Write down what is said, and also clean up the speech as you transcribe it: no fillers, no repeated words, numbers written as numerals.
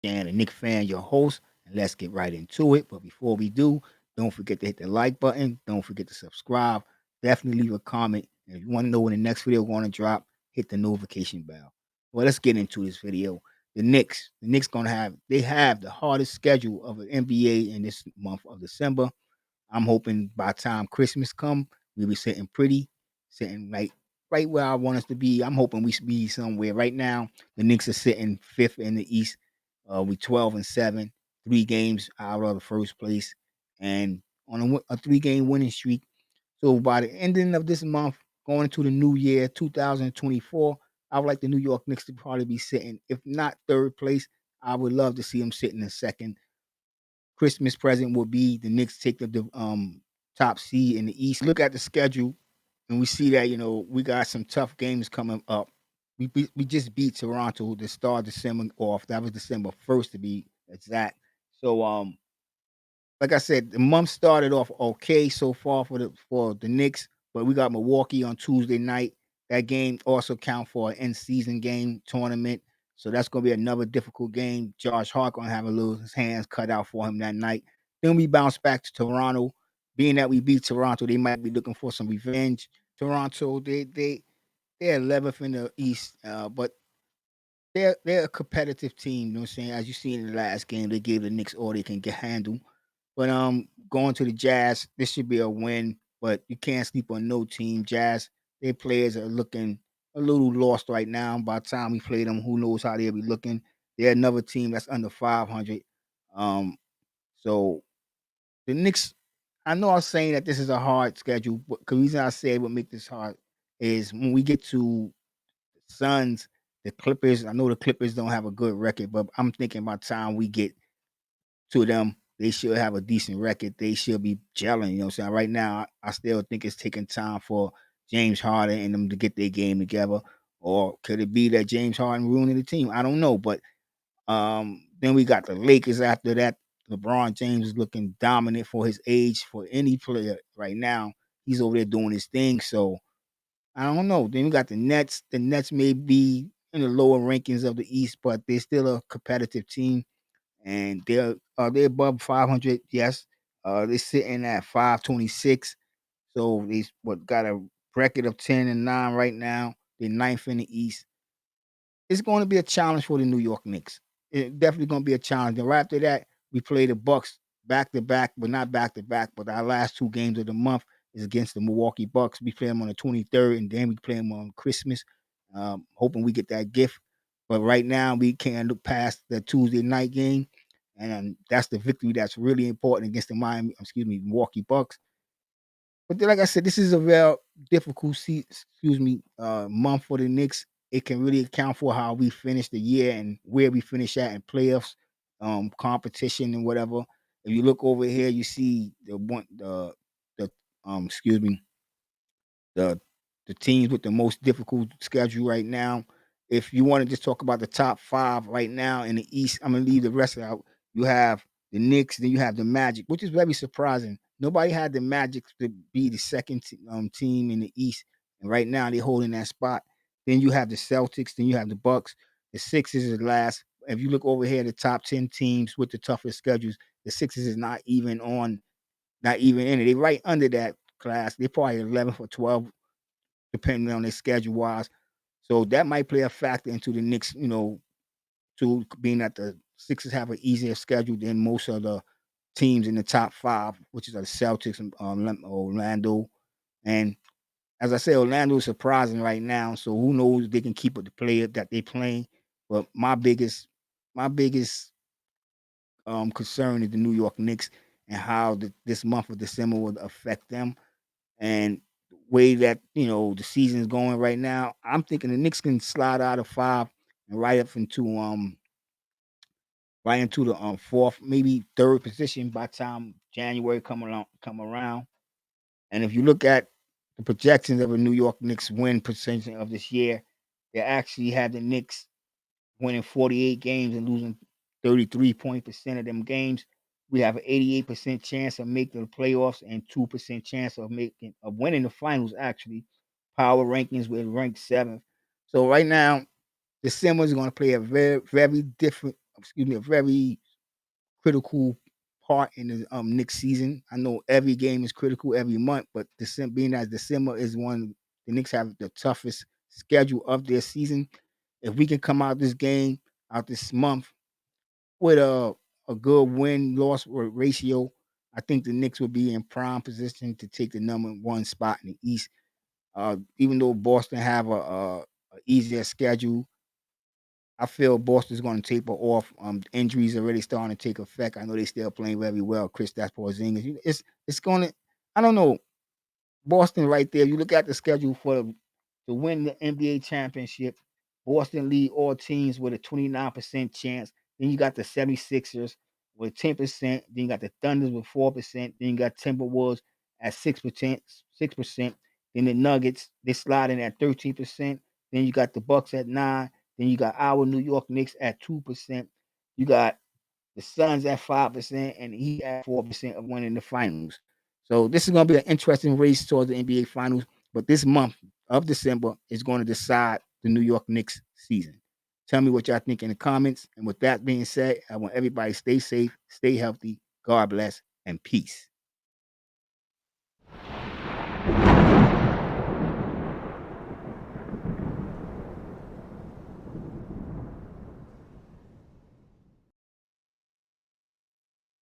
Scan, a Knicks fan, your host, and let's get right into it. But before we do, don't forget to hit the like button. Don't forget to subscribe. Definitely leave a comment. And if you want to know when the next video is going to drop, hit the notification bell. Well, let's get into this video. The Knicks gonna have the hardest schedule of an NBA in this month of December. I'm hoping by the time Christmas come, we'll be sitting pretty, sitting right where I want us to be. I'm hoping we should be somewhere. Right now, the Knicks are sitting fifth in the East. We 12-7, 3 games out of the first place, and on a 3 game winning streak. So by the ending of this month, going into the new year, 2024, I would like the New York Knicks to probably be sitting, if not third place, I would love to see them sitting in second. Christmas present will be the Knicks take the top seed in the East. Look at the schedule, and we see that we got some tough games coming up. We just beat Toronto to start December off. That was December 1st to be exact. So like I said, the month started off okay so far for the Knicks, but we got Milwaukee on Tuesday night. That game also count for an end season game tournament. So that's gonna be another difficult game. Josh Hart gonna have a little his hands cut out for him that night. Then we bounce back to Toronto. Being that we beat Toronto, they might be looking for some revenge. Toronto, they're 11th in the East, but they're a competitive team. You know what I'm saying? As you see in the last game, they gave the Knicks all they can get handle. But going to the Jazz, this should be a win. But you can't sleep on no team. Jazz, their players are looking a little lost right now. By the time we play them, who knows how they'll be looking? They're another team that's under 500. Um, so the Knicks, I know I'm saying that this is a hard schedule, but the reason I say what make this hard is when we get to the Suns, the Clippers. I know the Clippers don't have a good record, but I'm thinking by the time we get to them, they should have a decent record. They should be gelling. You know what I'm saying? Right now, I still think it's taking time for James Harden and them to get their game together. Or could it be that James Harden ruining the team? I don't know. But then we got the Lakers after that. LeBron James is looking dominant for his age for any player right now. He's over there doing his thing. So I don't know. Then we got the Nets. The Nets may be in the lower rankings of the East, but they're still a competitive team and they're above 500. Yes, they're sitting at 526. So they what got a record of 10-9 right now. They're ninth in the East. It's going to be a challenge for the New York Knicks. It's definitely going to be a challenge. And right after that, we play the Bucks back to back, but not back to back. But our last 2 games of the month is against the Milwaukee Bucks. We play them on the 23rd, and then we play them on Christmas. Hoping we get that gift. But right now, we can't look past the Tuesday night game, and that's the victory that's really important against the Milwaukee Bucks. But then, like I said, this is a real difficult month for the Knicks. It can really account for how we finish the year and where we finish at in playoffs, competition and whatever. If you look over here, you see the excuse me the the teams with the most difficult schedule right now. If you want to just talk about the top 5 right now in the East, I'm gonna leave the rest out. You have the Knicks, then you have the Magic, which is very surprising. Nobody had the Magic to be the second team in the East, and right now they're holding that spot. Then you have the Celtics, then you have the Bucks. The Sixers is last. If you look over here, the top 10 teams with the toughest schedules, the Sixers is not even in it. They right under that class. They're probably 11th or 12th depending on their schedule wise. So that might play a factor into the Knicks, to being that the Sixers have an easier schedule than most of the teams in the top 5, which is the Celtics and Orlando. And as I say, Orlando is surprising right now. So who knows if they can keep up the player that they playing. But my biggest concern is the New York Knicks and how this month of December will affect them and the way that the season is going right now, I'm thinking the Knicks can slide out of 5 and right into the fourth, maybe third position by the time January come around. And if you look at the projections of a New York Knicks win percentage of this year, they actually had the Knicks winning 48 games and losing 33% of them games. We have an 88% chance of making the playoffs and 2% chance of winning the finals. Actually, power rankings we're ranked 7th. So right now, December is going to play a very very different a very critical part in the Knicks season. I know every game is critical every month, but December, being as December is one, the Knicks have the toughest schedule of their season. If we can come out this game, out this month with a good win loss ratio, I think the Knicks will be in prime position to take the number one spot in the East. Even though Boston have a easier schedule, I feel Boston's going to taper off. Injuries are already starting to take effect. I know they still playing very well. Kristaps Porzingis. It's going to. I don't know. Boston right there. You look at the schedule to win the NBA championship. Boston lead all teams with a 29% chance. Then you got the 76ers with 10%. Then you got the Thunders with 4%. Then you got Timberwolves at 6%, 6%. Then the Nuggets, they slide in at 13%. Then you got the Bucks at 9. Then you got our New York Knicks at 2%. You got the Suns at 5%, and he at 4% of winning the finals. So this is going to be an interesting race towards the NBA finals. But this month of December is going to decide the New York Knicks season. Tell me what y'all think in the comments. And with that being said, I want everybody to stay safe, stay healthy. God bless and peace.